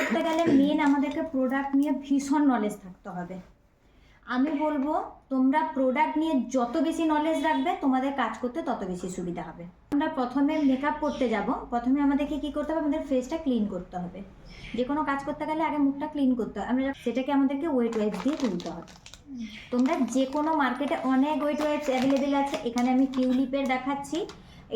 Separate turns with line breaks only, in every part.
করতে গেলে মেন আমাদেরকে প্রোডাক্ট নিয়ে ভীষণ নলেজ থাকতে হবে। আমি বলবো তোমরা প্রোডাক্ট নিয়ে যত বেশি নলেজ রাখবে তোমাদের কাজ করতে তত বেশি সুবিধা হবে। আমরা প্রথমে মেকআপ করতে যাব, প্রথমে আমাদেরকে কি করতে হবে, আমাদের ফেসটা ক্লিন করতে হবে। যে কোনো কাজ করতে গেলে আগে মুখটা ক্লিন করতে হবে, আমরা সেটাকে আমাদেরকে ওয়েট ওয়াইপস দিয়ে তুলতে হবে। তোমরা যে কোনো মার্কেটে অনেক ওয়েট ওয়াইপস অ্যাভেলেবেল আছে। এখানে আমি টিউলিপের দেখাচ্ছি,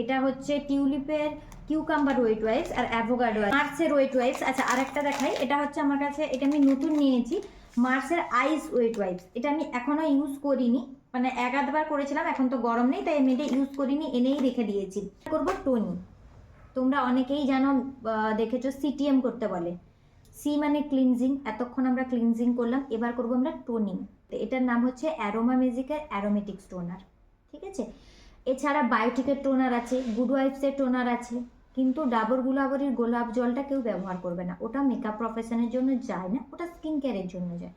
এটা হচ্ছে টিউলিপের কিউকাম্বার ওয়েট ওয়াইপস আর অ্যাভোকাডো মার্সের ওয়েট ওয়াইপস। আচ্ছা আরেকটা দেখাই, এটা হচ্ছে আমার কাছে, এটা আমি নতুন নিয়েছি, মার্সের আইস ওয়েট ওয়াইপস। এটা আমি এখনও ইউজ করিনি, মানে এক আধবার করেছিলাম, এখন তো গরম নেই তাই আমি এটা ইউজ করিনি, এনেই রেখে দিয়েছি। করব টোনিং। তোমরা অনেকেই জানো, দেখেছো সিটিএম করতে বলে, সি মানে ক্লিনজিং, এতক্ষণ আমরা ক্লিনজিং করলাম, এবার করবো আমরা টোনিং। এটার নাম হচ্ছে অ্যারোমা ম্যাজিকের অ্যারোমেটিক্স টোনার, ঠিক আছে। এছাড়া বায়োটিকের টোনার আছে, গুড ওয়াইফসের টোনার আছে, কিন্তু ডাবর গুলাবরির গোলাপ জলটা কেউ ব্যবহার করবে না, ওটা মেকআপ প্রফেশনের জন্য যায় না, ওটা স্কিন কেয়ারের জন্য যায়।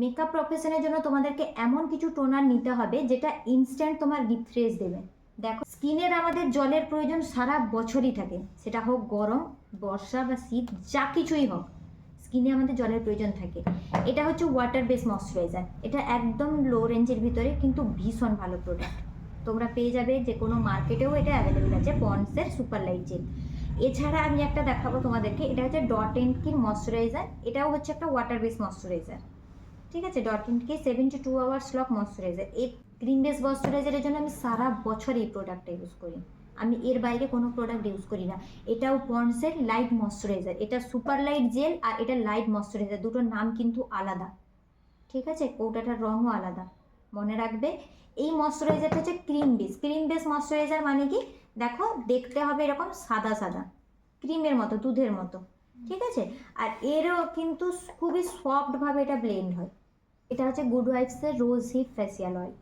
মেকআপ প্রফেশনের জন্য তোমাদেরকে এমন কিছু টোনার নিতে হবে যেটা ইনস্ট্যান্ট তোমার রিফ্রেশ দেবে। দেখো স্কিনের আমাদের জলের প্রয়োজন সারা বছরই থাকে, সেটা হোক গরম, বর্ষা বা শীত, যা কিছুই হোক স্কিনে আমাদের জলের প্রয়োজন থাকে। এটা হচ্ছে ওয়াটার বেস ময়শ্চারাইজার, এটা একদম লো রেঞ্জের ভিতরে কিন্তু ভীষণ ভালো প্রোডাক্ট। তোমরা পেয়ে যাবে যে কোনো মার্কেটেও এটা অ্যাভেলেবেল আছে, পন্ডসের সুপার লাইট জেল। এছাড়া আমি একটা দেখাবো তোমাদেরকে, এটা হচ্ছে ডট এন্ড কির ময়শ্চারাইজার, এটাও হচ্ছে একটা ওয়াটার বেস ময়শ্চারাইজার, ঠিক আছে। ডট এন্ড কি 72 আওয়ার্স লক ময়শ্চারাইজার। এই ক্রিম বেস ময়শ্চারাইজারের জন্য আমি সারা বছর এই প্রোডাক্টটা ইউজ করি, আমি এর বাইরে কোনো প্রোডাক্ট ইউজ করি না। এটাও পন্ডসের লাইট ময়শ্চারাইজার, এটা সুপার লাইট জেল আর এটা লাইট ময়শ্চারাইজার, দুটোর নাম কিন্তু আলাদা, ঠিক আছে, কৌটাটার রঙও আলাদা, মনে রাখবে। এই ময়শ্চারাইজারটা হচ্ছে ক্রিম বেস ময়শ্চারাইজার, মানে কি দেখো দেখতে হবে এরকম সাদা সাদা ক্রিমের মতো, দুধের মতো, ঠিক আছে। আর এরও কিন্তু খুবই সফটভাবে এটা ব্লেন্ড হয়। এটা হচ্ছে গুড ওয়াইফসের rose hip facial oil.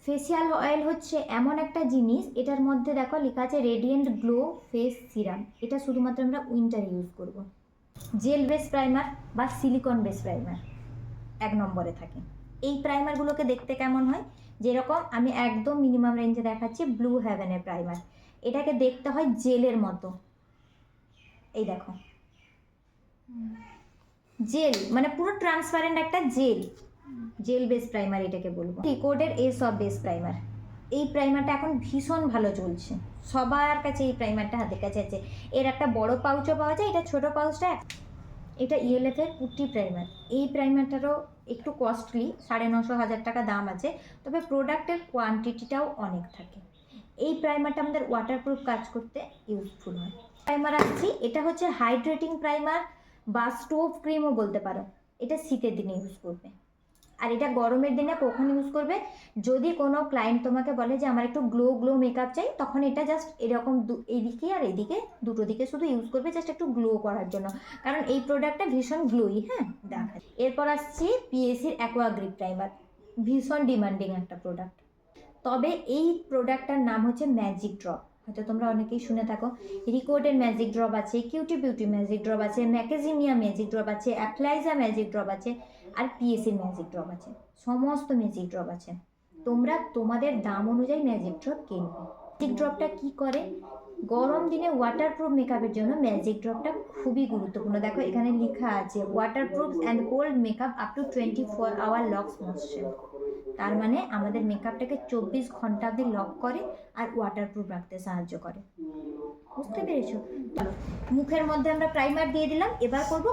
Facial oil হচ্ছে এমন একটা জিনিস, এটার মধ্যে দেখো লেখা আছে রেডিয়েন্ট গ্লো ফেস সিরাম, এটা শুধুমাত্র আমরা উইন্টারে ইউজ করব। জেল বেস প্রাইমার বা সিলিকন বেস প্রাইমার এক নম্বরে থাকে। এই প্রাইমারগুলোকে দেখতে কেমন হয়, যেরকম আমি একদম মিনিমাম রেঞ্জে দেখাচ্ছি ব্লু হেভেনের প্রাইমার, এটাকে দেখতে হয় জেলের মতো, এই দেখো জেল, মানে পুরো ট্রান্সপারেন্ট একটা জেল বেস প্রাইমার এটাকে বলবো। রিকোডের এসব বেস প্রাইমার, এই প্রাইমারটা এখন ভীষণ ভালো চলছে, সবার কাছে এই প্রাইমারটা হাতের কাছে আছে। এর একটা বড় পাউচও পাওয়া যায়, এটা ছোট পাউচটা। এটা ইএলএফ এর পুট্টি প্রাইমার, এই প্রাইমারটারও একটু কস্টলি, 950-1000 টাকা দাম আছে, তবে প্রোডাক্টের কোয়ান্টিটিটাও অনেক থাকে। এই প্রাইমারটা আমাদের ওয়াটারপ্রুফ কাজ করতে ইউজফুল হয়। প্রাইমার আসছি, এটা হচ্ছে হাইড্রেটিং প্রাইমার বা স্টোভ ক্রিমও বলতে পারো, এটা শীতের দিনে ইউজ করবে। আর এটা গরমের দিনে কখন ইউজ করবে, যদি কোনো ক্লায়েন্ট তোমাকে বলে যে আমার একটু গ্লো মেকআপ চাই, তখন এটা জাস্ট এরকম এইদিকে আর এইদিকে দুটো দিকে শুধু ইউজ করবে, জাস্ট একটু গ্লো করার জন্য, কারণ এই প্রোডাক্টটা ভীষণ গ্লোই। হ্যাঁ দেখা, এরপর আসছি পিএসির অ্যাকোয়া গ্রিপ প্রাইমার, ভীষণ ডিমান্ডিং একটা প্রোডাক্ট। তবে এই প্রোডাক্টটার নাম হচ্ছে ম্যাজিক ড্রপ, হয়তো তোমরা অনেকেই শুনে থাকো। রিকোডের ম্যাজিক ড্রপ আছে, কিউটি বিউটি ম্যাজিক ড্রপ আছে, ম্যাকেজিমিয়া ম্যাজিক ড্রপ আছে, অ্যাপ্লাইজা ম্যাজিক ড্রপ আছে, আর পিএসির ম্যাজিক ড্রপ আছে, সমস্ত ম্যাজিক ড্রপ আছে। তোমরা তোমাদের দাম অনুযায়ী ম্যাজিক ড্রপ কিনবে। ম্যাজিক ড্রপটা কি করে, গরম দিনে ওয়াটারপ্রুফ মেকআপের জন্য ম্যাজিক ড্রপটা খুবই গুরুত্বপূর্ণ। দেখো এখানে লেখা আছে waterproof and cold makeup up to 24 hour locks moisture, তার মানে আমাদের মেকআপটাকে 24 ঘন্টা অবধি লক করে আর ওয়াটারপ্রুফ রাখতে সাহায্য করে, বুঝতে পেরেছো? মুখের মধ্যে আমরা প্রাইমার দিয়ে দিলাম, এবার করব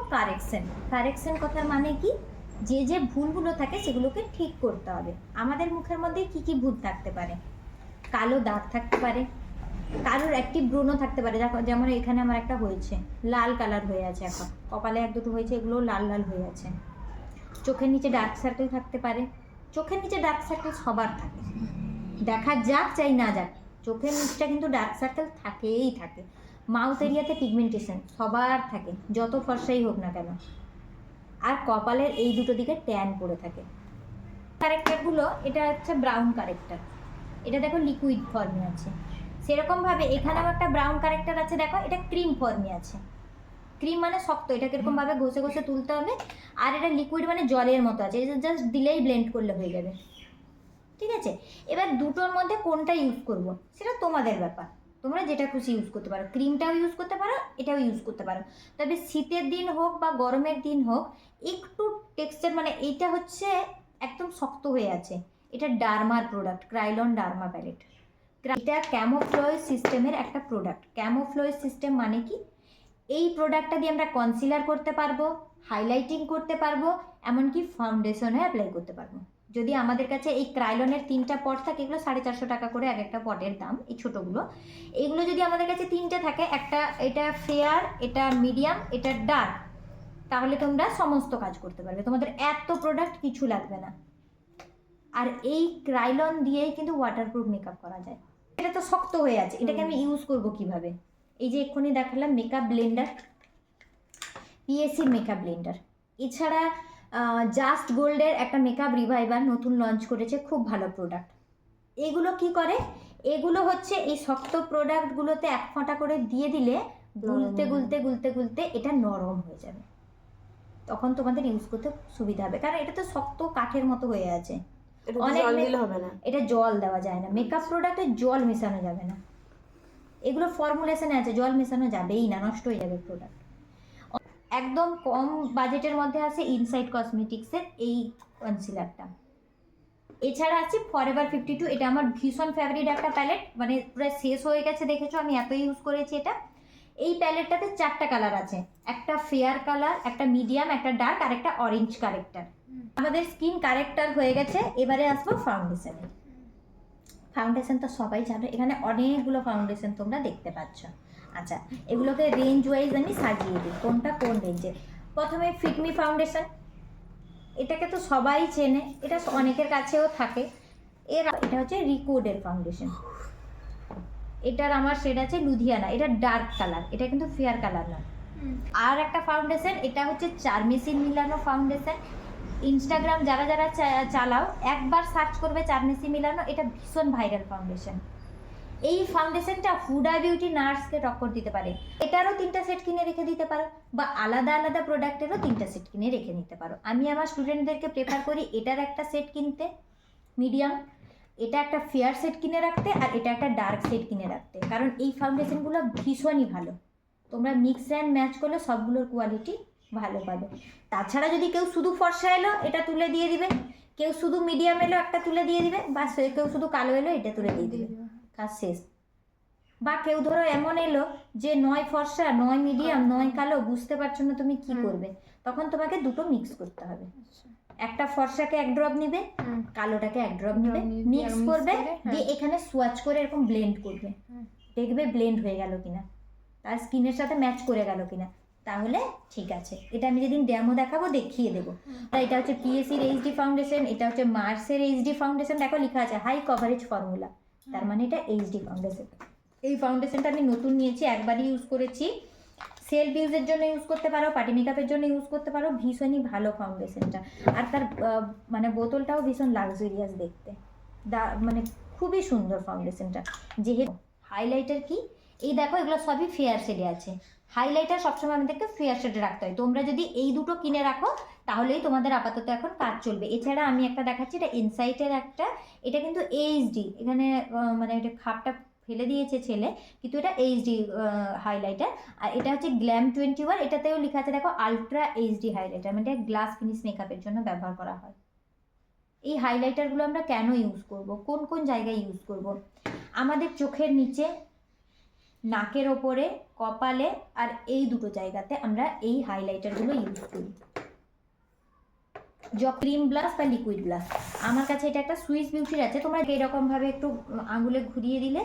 কারেকশন কথার মানে কি, যে ভুলগুলো থাকে সেগুলোকে ঠিক করতে হবে। আমাদের মুখের মধ্যে কি কি ভুল থাকতে পারে, কালো দাগ থাকতে পারে, কারোর অ্যাক্টিভ ব্রণও থাকতে পারে, যেমন এখানে আমার একটা হয়েছে, লাল কালার হয়ে আছে, এখন কপালে এক দুটো হয়েছে, এগুলো লাল লাল হয়ে আছে। চোখের নিচে ডার্ক সার্কেল থাকতে পারে, চোখের নিচে ডার্ক সার্কেল সবার থাকে, দেখা যাক চাই না যাক, চোখের নিচটা কিন্তু ডার্ক সার্কেল থাকেই থাকে। মাউথ এরিয়াতে পিগমেন্টেশন সবার থাকে, যত ফর্সাই হোক না কেন। আর কপালের এই দুটো দিকে ট্যান পড়ে থাকে। কারেক্টারগুলো, এটা হচ্ছে ব্রাউন কারেক্টার, এটা দেখো লিকুইড ফর্মে আছে, সেরকমভাবে এখানেও একটা ব্রাউন কারেক্টার আছে, দেখো এটা ক্রিম ফর্মে আছে। ক্রিম মানে শক্ত, এটাকে এরকমভাবে ঘষে ঘষে তুলতে হবে। আর এটা লিকুইড মানে জলের মতো আছে, এটা জাস্ট দিলেই ব্লেন্ড করলে হয়ে যাবে, ঠিক আছে। এবার দুটোর মধ্যে কোনটা ইউজ করব সেটা তোমাদের ব্যাপার, তোমরা যেটা খুশি ইউজ করতে পারো, ক্রিমটাও ইউজ করতে পারো, এটাও ইউজ করতে পারো। তবে শীতের দিন হোক বা গরমের দিন হোক, একটু টেক্সচার মানে এইটা হচ্ছে একদম শক্ত হয়ে আছে। এটা ডার্মার প্রোডাক্ট, ক্রাইলন ডার্মা প্যালেট। এটা ক্যামোফ্লোয়েজ সিস্টেমের একটা প্রোডাক্ট। ক্যামোফ্লোয়েজ সিস্টেম মানে কি, এই প্রোডাক্টটা দিয়ে আমরা কনসিলার করতে পারবো, হাইলাইটিং করতে পারবো, এমনকি ফাউন্ডেশনে অ্যাপ্লাই করতে পারবো। যদি আমাদের কাছে এই ক্রাইলনের 3টা পট থাকে, এগুলো 450 টাকা করে এক একটা পটের দাম, এই ছোটোগুলো। এইগুলো যদি আমাদের কাছে 3টে থাকে, একটা এটা ফেয়ার, এটা মিডিয়াম, এটা ডার্ক, তাহলে তোমরা সমস্ত কাজ করতে পারবে, তোমাদের এত প্রোডাক্ট কিছু লাগবে না। আর এই ক্রাইলন দিয়েই কিন্তু ওয়াটারপ্রুফ মেকআপ করা যায়। এটা তো শক্ত হয়ে আছে, এটাকে আমি ইউজ করব কিভাবে? এই যে এক্ষুনি দেখালাম মেকআপ ব্লেন্ডার, পিএসসির মেকআপ ব্লেন্ডার। এছাড়া জাস্ট গোল্ডের একটা মেকআপ রিভাইভার নতুন লঞ্চ করেছে, খুব ভালো প্রোডাক্ট। এগুলো কি করে, এগুলো হচ্ছে এই শক্ত প্রোডাক্টগুলোতে 1 ফোঁটা করে দিয়ে দিলে গুলতে গুলতে গুলতে গুলতে এটা নরম হয়ে যাবে, তখন তোমাদের ইউজ করতে সুবিধা হবে। কারণ এটা তো শক্ত কাঠের মতো হয়ে আছে, অনেক হবে না, এটা জল দেওয়া যায় না, মেকআপ প্রোডাক্টে জল মেশানো যাবে না। এগুলো ফর্মুলেশনে আছে, জল মেশানো যাবেই না, নষ্ট হয়ে যাবে প্রোডাক্ট। একদম কম বাজেটের মধ্যে আছে ইনসাইড কসমেটিক্সের এই কনসিলারটা। এছাড়া আছে ফরএভার 52, এটা আমার ভীষণ ফেভারিট একটা প্যালেট, মানে পুরো শেষ হয়ে গেছে, দেখেছো আমি এত ইউজ করেছি এটা। এই প্যালেটটাতে 4টা কালার আছে, একটা ফেয়ার কালার, একটা মিডিয়াম, একটা ডার্ক, আর একটা অরেঞ্জ কারেক্টার। আমাদের স্কিন কারেক্টার হয়ে গেছে, এবারে আসবো ফাউন্ডেশনে। ফাউন্ডেশন তো সবাই জানো, এখানে অনেকগুলো ফাউন্ডেশন তোমরা দেখতে পাচ্ছ। আচ্ছা, এগুলোকে রেঞ্জ ওয়াইজ আমি সাজিয়ে দিই, কোনটা কোন রেঞ্জে। প্রথমে ফিটমি ফাউন্ডেশন, এটাকে তো সবাই চেনে, এটা অনেকের কাছেও থাকে। এটা হচ্ছে রিকোডের ফাউন্ডেশন, এটার আমার শেড আছে লুধিয়ানা, এটা ডার্ক কালার, এটা কিন্তু ফেয়ার কালার না। আর একটা ফাউন্ডেশন, এটা হচ্ছে চারমেসিন মিলানো ফাউন্ডেশন। ইনস্টাগ্রাম যারা যারা চালাও, একবার সার্চ করবে চারমেসি মিলানো, এটা ভীষণ ভাইরাল ফাউন্ডেশন। এই ফাউন্ডেশনটা হুডা বিউটি নার্সকে টক্কর দিতে পারে। এটারও 3টা সেট কিনে রেখে দিতে পারো, বা আলাদা আলাদা প্রোডাক্টেরও 3টা সেট কিনে রেখে নিতে পারো। আমি আমার স্টুডেন্টদেরকে প্রেফার করি এটার একটা সেট কিনতে মিডিয়াম, এটা একটা ফেয়ার সেট কিনে রাখতে, আর এটা একটা ডার্ক সেট কিনে রাখতে। কারণ এই ফাউন্ডেশনগুলো ভীষণই ভালো, তোমরা মিক্স অ্যান্ড ম্যাচ করলে সবগুলোর কোয়ালিটি ভালো পাবে। তাছাড়া যদি কেউ শুধু ফর্সা এলো, এটা তুলে দিয়ে দিবে, কেউ শুধু মিডিয়াম এলো, একটা তুলে দিয়ে দিবে, বা কেউ শুধু কালো এলো, এটা তুলে দিয়ে দিবে, কাজ শেষ। বা কেউ ধরো এমন এলো যে নয় ফর্সা, নয় মিডিয়াম, নয় কালো, বুঝতে পারছো না তুমি কি করবে, তখন তোমাকে দুটো মিক্স করতে হবে। একটা ফর্সাকে 1 ড্রপ নিবে, কালোটাকে 1 ড্রপ নিবে, মিক্স করবে, দিয়ে এখানে সোয়াচ করে এরকম ব্লেন্ড করবে, দেখবে ব্লেন্ড হয়ে গেল কিনা, তার স্কিনের সাথে ম্যাচ করে গেল কিনা, তাহলে ঠিক আছে। এটা আমি যেদিন ডেমো দেখাবো দেখিয়ে দেবো। এটা হচ্ছে পিএসসির এইচডি ফাউন্ডেশন, এটা হচ্ছে মার্সের এইচডি ফাউন্ডেশন। দেখো লেখা আছে হাই কভারেজ ফর্মুলা, তার মানে এটা এইচডি ফাউন্ডেশন। এই ফাউন্ডেশনটা আমি নতুন নিয়েছি, একবারই ইউজ করেছি। সেলফ ইউজের জন্য ইউজ করতে পারো, পার্টি মেকআপের জন্য ইউজ করতে পারো, ভীষণই ভালো ফাউন্ডেশনটা। আর তার মানে বোতলটাও ভীষণ লাক্সারিয়াস দেখতে, মানে খুবই সুন্দর ফাউন্ডেশনটা। যেহেতু হাইলাইটার কি, এই দেখো এগুলো সবই ফেয়ার শেডে আছে, হাইলাইটার সবসময় আমাদেরকে ফেয়ার শেডে রাখতে হয়। তোমরা যদি এই দুটো কিনে রাখো তাহলেই তোমাদের আপাতত এখন কাজ চলবে। এছাড়া আমি একটা দেখাচ্ছি, এটা ইনসাইটের একটা, এটা কিন্তু এইচডি, এখানে মানে এটা খাপটা ফেলে দিয়েছে ছেলে, কিন্তু এটা এইচডি হাইলাইটার। আর এটা হচ্ছে গ্ল্যাম 21, এটাতেও লেখা আছে দেখো আলট্রা এইচডি হাইলাইটার, মানে এটা গ্লাস ফিনিশ মেকআপের জন্য ব্যবহার করা হয়। এই হাইলাইটারগুলো আমরা কেন ইউজ করব, কোন কোন জায়গায় ইউজ করব? আমাদের চোখের নিচে, নাকের ওপরে, কপালে, আর এই দুটো জায়গাতে আমরা এই হাইলাইটারগুলো ইউজ করি। ক্রিম ব্লাশ বা লিকুইড ব্লাশ, আমার কাছে এটা একটা সুইস বিউটির আছে, তোমরা এরকম ভাবে একটু আঙুলে ঘুরিয়ে দিলে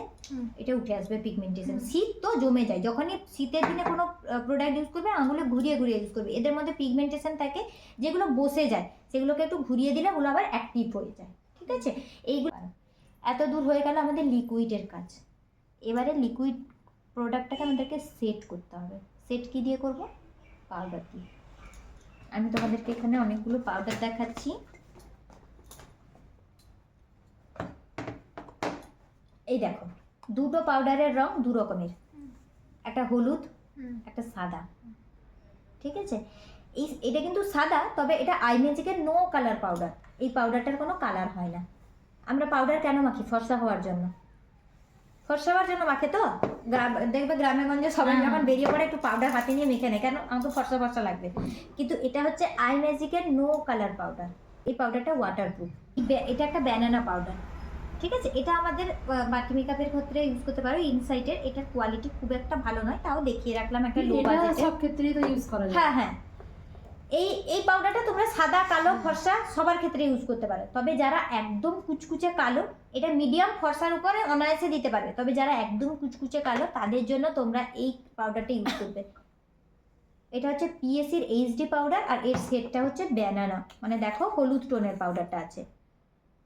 এটা উঠে আসবে পিগমেন্টেশন। শীত তো জমে যায়, যখনই শীতের দিনে কোনো প্রোডাক্ট ইউজ করবে আঙুলে ঘুরিয়ে ঘুরিয়ে ইউজ করবে, এদের মধ্যে পিগমেন্টেশন থাকে যেগুলো বসে যায়, সেগুলোকে একটু ঘুরিয়ে দিলে ওগুলো আবার অ্যাক্টিভ হয়ে যায়। ঠিক আছে, এইগুলো এত দূর হয়ে গেল আমাদের লিকুইডের কাজ। এবারে লিকুইড প্রোডাক্টটাকে আমাদেরকে সেট করতে হবে। সেট কি দিয়ে করব? পাউডার দিয়ে। আমি তোমাদেরকে এখানে অনেকগুলো পাউডার দেখাচ্ছি। এই দেখো, দুটো পাউডারের রং দু রকমের, একটা হলুদ, একটা সাদা। ঠিক আছে, এটা কিন্তু সাদা, তবে এটা আই ম্যাজিকের নো কালার পাউডার। এই পাউডারটার কোনো কালার হয় না। আমরা পাউডার কেন মাখি? ফর্সা হওয়ার জন্য। ফর্সা হওয়ার জন্য মাখে তো দেখবে গ্রামে গঞ্জে সবাই যখন বেরিয়ে পড়ে একটু পাউডার হাতে নিয়ে মেখে নেয়, কেন আমাকে ফর্সা ফর্সা লাগবে। কিন্তু এটা হচ্ছে আই ম্যাজিকের নো কালার পাউডার। এই পাউডারটা ওয়াটারপ্রুফ। এটা একটা ব্যানানা পাউডার, ঠিক আছে। এটা আমাদের বাকি মেকআপের ক্ষেত্রে ইউজ করতে পারো। ইনসাইটের এটার কোয়ালিটি খুব একটা ভালো নয়, তাও দেখিয়ে রাখলাম একটা লো বাজেটে।
সব ক্ষেত্রেই তো ইউজ করা যায়।
হ্যাঁ হ্যাঁ, এই পাউডারটা তোমরা সাদা কালো ফর্সা সবার ক্ষেত্রে ইউজ করতে পারো। তবে যারা একদম কুচকুচে কালো, এটা মিডিয়াম ফর্সার উপরে অনায়াসে দিতে পারবে। তবে যারা একদম কুচকুচে কালো তাদের জন্য তোমরা এই পাউডারটা ইউজ করবে। এটা হচ্ছে পিএসির এইচডি পাউডার, আর এর সেটটা হচ্ছে ব্যানানা, মানে দেখো হলুদ টোনের পাউডারটা আছে।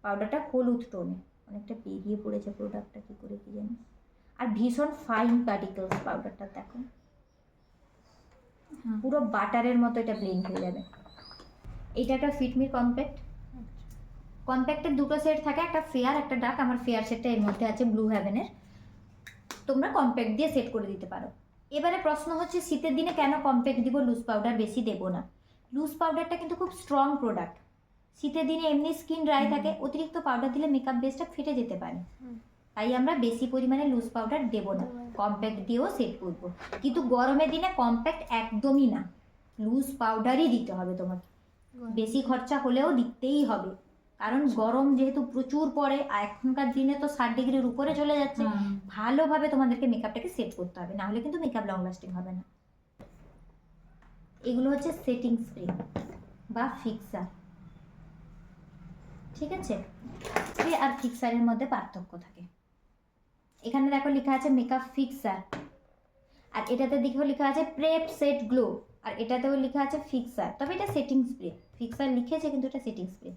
পাউডারটা হলুদ টোনে, অনেকটা পেরিয়ে পড়েছে প্রোডাক্টটা, কি করে কি জানি। আর ভীষণ ফাইন পার্টিকেলস পাউডারটা, দেখো পুরো বাটারের মতো এটা ব্লেন্ড হয়ে যাবে। এটা একটা ফিটমি কম্প্যাক্ট। কম্প্যাক্টের দুটো সেট থাকে, একটা ফেয়ার একটা ডার্ক। আমার ফেয়ার সেটটা এর মধ্যে আছে ব্লু হ্যাভেনের। তোমরা কম্প্যাক্ট দিয়ে সেট করে দিতে পারো। এবারে প্রশ্ন হচ্ছে শীতের দিনে কেন কম্প্যাক্ট দিব, লুজ পাউডার বেশি দেবো না। লুজ পাউডারটা কিন্তু খুব স্ট্রং প্রোডাক্ট। শীতের দিনে এমনি স্কিন ড্রাই থাকে, অতিরিক্ত পাউডার দিলে মেকআপ বেসটা ফেটে যেতে পারে। তাই আমরা বেশি পরিমাণে লুজ পাউডার দেবো না, কম্প্যাক্ট দিয়েও সেট করবো। কিন্তু গরমের দিনে কম্প্যাক্ট একদমই না, লুজ পাউডারই দিতে হবে তোমাকে। বেশি খরচা হলেও দিতেই হবে, কারণ গরম যেহেতু প্রচুর পড়ে, আর এখনকার দিনে তো 60 ডিগ্রির উপরে চলে যাচ্ছে। ভালোভাবে তোমাদেরকে মেকআপটাকে সেট করতে হবে, না হলে কিন্তু মেকআপ লং লাস্টিং হবে না। এগুলো হচ্ছে সেটিং স্প্রে বা ফিক্সার, ঠিক আছে। স্প্রে আর ফিক্সারের মধ্যে পার্থক্য থাকে। এখানে দেখো লেখা আছে মেকআপ ফিক্সার, আর এটাতে দেখো লেখা আছে প্রেপ সেট গ্লো, আর এটাতেও লেখা আছে ফিক্সার। তবে এটা সেটিং স্প্রে, ফিক্সার লিখেছে কিন্তু এটা সেটিং স্প্রে।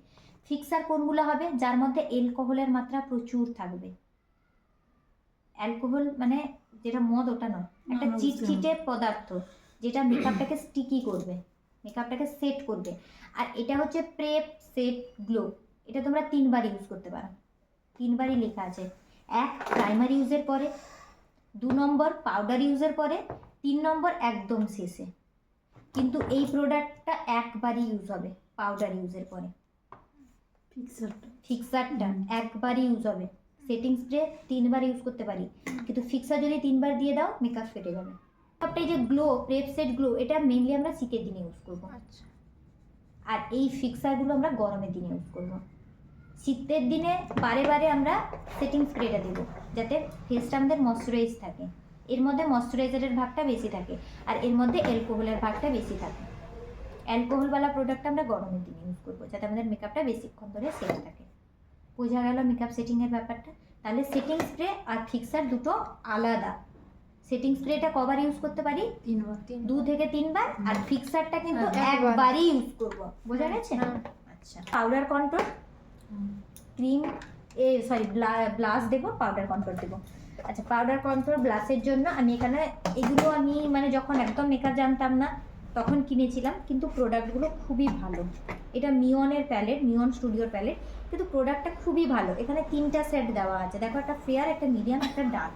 ফিক্সার কোনগুলো হবে, যার মধ্যে অ্যালকোহলের মাত্রা প্রচুর থাকবে। অ্যালকোহল মানে যেটা মদ, ওটা নয়, একটা চিটচিটে পদার্থ যেটা মেকআপটাকে স্টিকি করবে, মেকআপটাকে সেট করবে। আর এটা হচ্ছে প্রেপ সেট গ্লো, এটা তোমরা 3 বার ইউজ করতে পারো। 3 বারই লেখা আছে। 1 প্রাইমার ইউজের পরে, 2 নম্বর পাউডার ইউজের পরে, 3 নম্বর একদম শেষে। কিন্তু এই প্রোডাক্টটা একবারই ইউজ হবে পাউডার ইউজের পরে। ফিক্সারটা একবারই ইউজ হবে। সেটিং স্প্রে 3 বার ইউজ করতে পারি, কিন্তু ফিক্সার যদি 3 বার দিয়ে দাও মেকআপ ফেটে যাবে। সবটাই যে গ্লো প্রেপ সেট গ্লো, এটা মেইনলি আমরা শীতের দিনে ইউজ করব। আর এই ফিক্সারগুলো আমরা গরমের দিনে ইউজ করব। শীতের দিনে বারে বারে আমরা সেটিং স্প্রেটা দেবো, যাতে ফেসটা আমাদের ময়শ্চারাইজ থাকে। এর মধ্যে ময়শ্চারাইজারের ভাগটা বেশি থাকে, আর এর মধ্যে অ্যালকোহলের ভাগটা বেশি থাকে। অ্যালকোহলওয়ালা প্রোডাক্টটা আমরা গরমের দিনে ইউজ করবো, যাতে আমাদের মেকআপটা বেশিক্ষণ ধরে সেট থাকে। বোঝা গেল মেকআপ সেটিংয়ের ব্যাপারটা। তাহলে সেটিং স্প্রে আর ফিক্সার দুটো আলাদা। সেটিং স্প্রেটা কবার ইউজ করতে পারি, 2 থেকে 3 বার। আর ফিক্সারটা কিন্তু একবারই ইউজ করব। বোঝা গেছে? আচ্ছা, পাউডার কন্ট্রোল, ক্রিম ব্লাশ দেবো, পাউডার কন্ট্রোল দেবো। আচ্ছা, পাউডার কন্ট্রোল ব্লাশের জন্য আমি এখানে এগুলো মানে যখন একদম মেকআপ জানতাম না তখন কিনেছিলাম, কিন্তু প্রোডাক্টগুলো খুবই ভালো। এটা মিয়নের প্যালেট, মিয়ন স্টুডিওর প্যালেট, কিন্তু প্রোডাক্টটা খুবই ভালো। এখানে 3টা সেট দেওয়া আছে, দেখো, একটা ফেয়ার, একটা মিডিয়াম, একটা ডার্ক।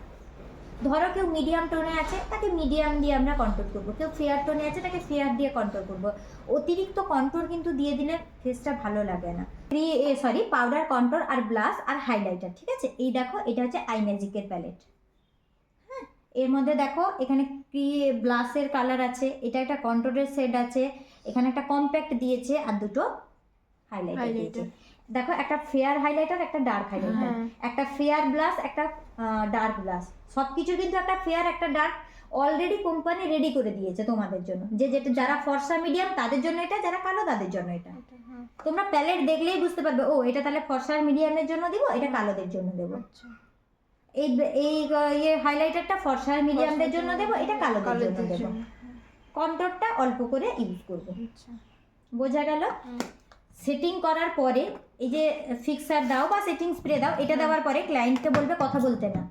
ধরো কেউ মিডিয়াম টোনে আছে, তাকে মিডিয়াম দিয়ে আমরা কন্ট্রোল করবো। কেউ ফেয়ার টোনে আছে, তাকে ফেয়ার দিয়ে কন্ট্রোল করবো। অতিরিক্ত কন্ট্রোল কিন্তু দিয়ে দিলে ফেসটা ভালো লাগে না। পাউডার কন্ট্রোল আর ব্লাশ আর হাইলাইটার, ঠিক আছে। এই দেখো, এটা হচ্ছে আই ম্যাজিকের প্যালেট। হ্যাঁ, এর মধ্যে দেখো এখানে ব্লাশের কালার আছে, এটা একটা কন্ট্রোলের সেট আছে, এখানে একটা কম্প্যাক্ট দিয়েছে, আর দুটো হাইলাইটার দিয়েছে। দেখো, একটা ফেয়ার হাইলাইটার, একটা ডার্ক হাইলাইটার, একটা ফেয়ার ব্লাশ, একটা ডার্ক ব্লাশ। সব কিছু কিন্তু একটা ফেয়ার একটা ডার্ক অলরেডি কোম্পানি রেডি করে দিয়েছে তোমাদের জন্য। যেটা যারা ফর্সা মিডিয়াম তাদের জন্য এটা, যারা কালো তাদের জন্য এটা। তোমরা প্যালেট দেখলেই বুঝতে পারবে, ও এটা তাহলে ফর্সা মিডিয়ামের জন্য দিব, এটা কালোদের জন্য দেবো। এই হাইলাইটারটা ফর্সা মিডিয়ামদের জন্য দেবো, এটা কালোদের জন্য দেবো। কন্ট্রোলটা অল্প করে ইউজ করবো। বোঝা গেল? সেটিং করার পরে এই যে ফিক্সার দাও বা সেটিং স্প্রে দাও, এটা দেওয়ার পরে ক্লায়েন্টকে বলবে কথা বলতে না,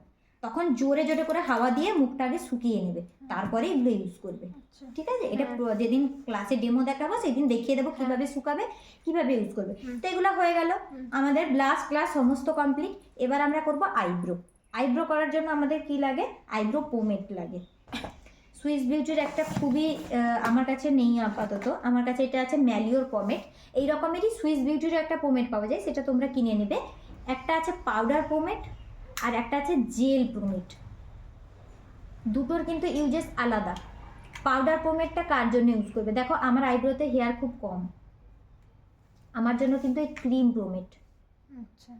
তখন জোরে জোরে করে হাওয়া দিয়ে মুখটা আগে শুকিয়ে নেবে, তারপরে এগুলো ইউজ করবে। ঠিক আছে? এটা যেদিন ক্লাসে ডেমো দেখাবো সেদিন দেখিয়ে দেবো কিভাবে শুকাবে, কিভাবে ইউজ করবে। তো এগুলো হয়ে গেল আমাদের ব্লাশ ক্লাস সমস্ত কমপ্লিট। এবার আমরা করব আইব্রো। আইব্রো করার জন্য আমাদের কি লাগে, আইব্রো পোমেড লাগে। সুইস বিউটির একটা খুবই আমার কাছে নেই আপাতত, আমার কাছে এটা আছে ম্যালিওর পোমেড। এই রকমেরই সুইস বিউটির একটা পোমেড পাওয়া যায়, সেটা তোমরা কিনে নেবে। একটা আছে পাউডার পোমেড, আর একটা আছে জেল প্রোমেট, দুটোর কিন্তু ইউজেস আলাদা। পাউডার প্রোমেটটা কার জন্য ইউজ করবে? দেখো আমার আইব্রোতে হেয়ার খুব কম, আমার জন্য কিন্তু এই ক্রিম প্রোমেট।
আচ্ছা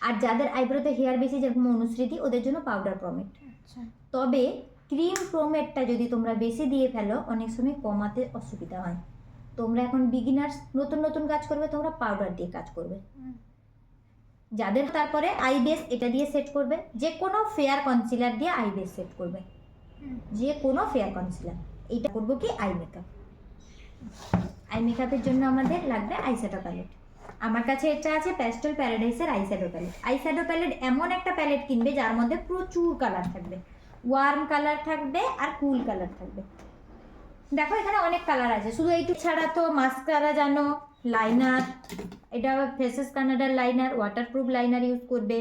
আর যাদের আইব্রোতে হেয়ার বেশি, যেরকম অনুশ্রীতি, ওদের জন্য পাউডার প্রোমেট।
আচ্ছা
তবে ক্রিম প্রোমেটটা যদি তোমরা বেশি দিয়ে ফেলো অনেক সময় কমাতে অসুবিধা হয়। তোমরা এখন বিগিনার্স, নতুন নতুন কাজ করবে, তোমরা পাউডার দিয়ে কাজ করবে। যাদের তারপরে আই বেস এটা দিয়ে সেট করবে, যে কোনো ফেয়ার কনসিলার দিয়ে আই বেস সেট করবে, যে কোনো ফেয়ার কনসিলার। এইটা করবো কি আই মেকআপ। আই মেকআপের জন্য আমাদের লাগবে আইশ্যাডো প্যালেট। আমার কাছে এটা আছে প্যাস্টেল প্যারাডাইসের আইশ্যাডো প্যালেট। আইশ্যাডো প্যালেট এমন একটা প্যালেট কিনবে যার মধ্যে প্রচুর কালার থাকবে, ওয়ার্ম কালার থাকবে আর কুল কালার থাকবে। দেখো এখানে অনেক কালার আছে, শুধু এইটু ছাড়া তো মাস্কারা জানো, লাইনার, এটা ফেসেস কানাডার লাইনার, ওয়াটারপ্রুফ লাইনার ইউজ করবে,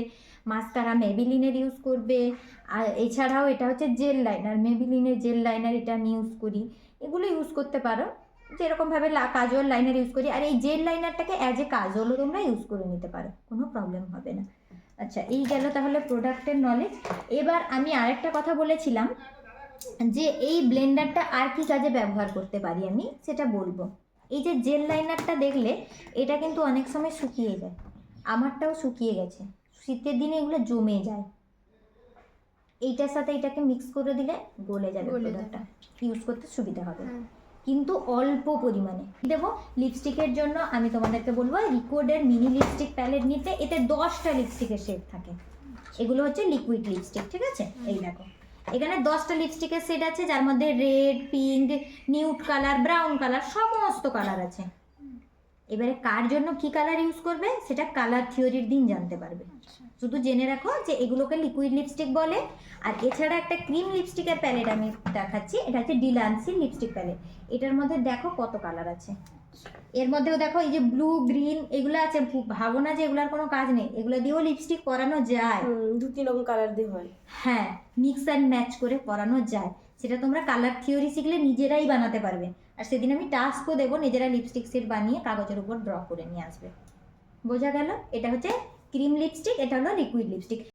মাস্কারা মেবিলিনের ইউজ করবে, আর এছাড়াও এটা হচ্ছে জেল লাইনার, মেবিলিনের জেল লাইনার, এটা আমি ইউজ করি। এগুলো ইউজ করতে পারো, যেরকমভাবে কাজল লাইনার ইউজ করি। আর এই জেল লাইনারটাকে অ্যাজ এ কাজলও তোমরা ইউজ করে নিতে পারো, কোনো প্রবলেম হবে না। আচ্ছা, এই গেল তাহলে প্রোডাক্টের নলেজ। এবার আমি আরেকটা কথা বলেছিলাম যে এই ব্লেন্ডারটা আর কি কাজে ব্যবহার করতে পারি আমি সেটা বলবো। এই যে জেল লাইনারটা দেখলে, এটা কিন্তু অনেক সময় শুকিয়ে যায়, আমারটাও শুকিয়ে গেছে, শীতের দিনে এগুলো জমে যায়। এইটার সাথে এটাকে মিক্স করে দিলে গলে যাবে, প্রোডাক্টটা ইউজ করতে সুবিধা হবে, কিন্তু অল্প পরিমাণে দেবো। লিপস্টিকের জন্য আমি তোমাদেরকে বলবো রিকোডের মিনি লিপস্টিক প্যালেট নিতে। এতে 10টা লিপস্টিকের শেড থাকে, এগুলো হচ্ছে লিকুইড লিপস্টিক, ঠিক আছে? এই দেখো এখানে 10টা লিপস্টিকের শেড আছে, যার মধ্যে red, pink, nude colour, brown colour, সমস্ত কালার আছে। এবারে কার জন্য কি কালার ইউজ করবে সেটা কালার থিওরির দিন জানতে পারবে। শুধু জেনে রাখো যে এগুলোকে লিকুইড লিপস্টিক বলে। আর এছাড়া একটা ক্রিম লিপস্টিকের প্যালেট আমি দেখাচ্ছি, এটা হচ্ছে ডিলান্সির লিপস্টিক প্যালেট। এটার মধ্যে দেখো কত কালার আছে, এর মধ্যেও দেখো এই যে ব্লু, গ্রিন এগুলো আছে। ভাবো না যে এগুলোর কোনো কাজ নেই, এগুলো দিয়েও লিপস্টিক পরানো যায়,
2-3 রকম কালার দিয়ে হয়।
হ্যাঁ, মিক্স অ্যান্ড ম্যাচ করে পরানো যায়। সেটা তোমরা কালার থিওরি শিখলে নিজেরাই বানাতে পারবে। আর সেদিন আমি টাস্কও দেবো, নিজেরা লিপস্টিক সেট বানিয়ে কাগজের উপর ড্র করে নিয়ে আসবে। বোঝা গেল? এটা হচ্ছে ক্রিম লিপস্টিক, এটা হলো লিকুইড লিপস্টিক।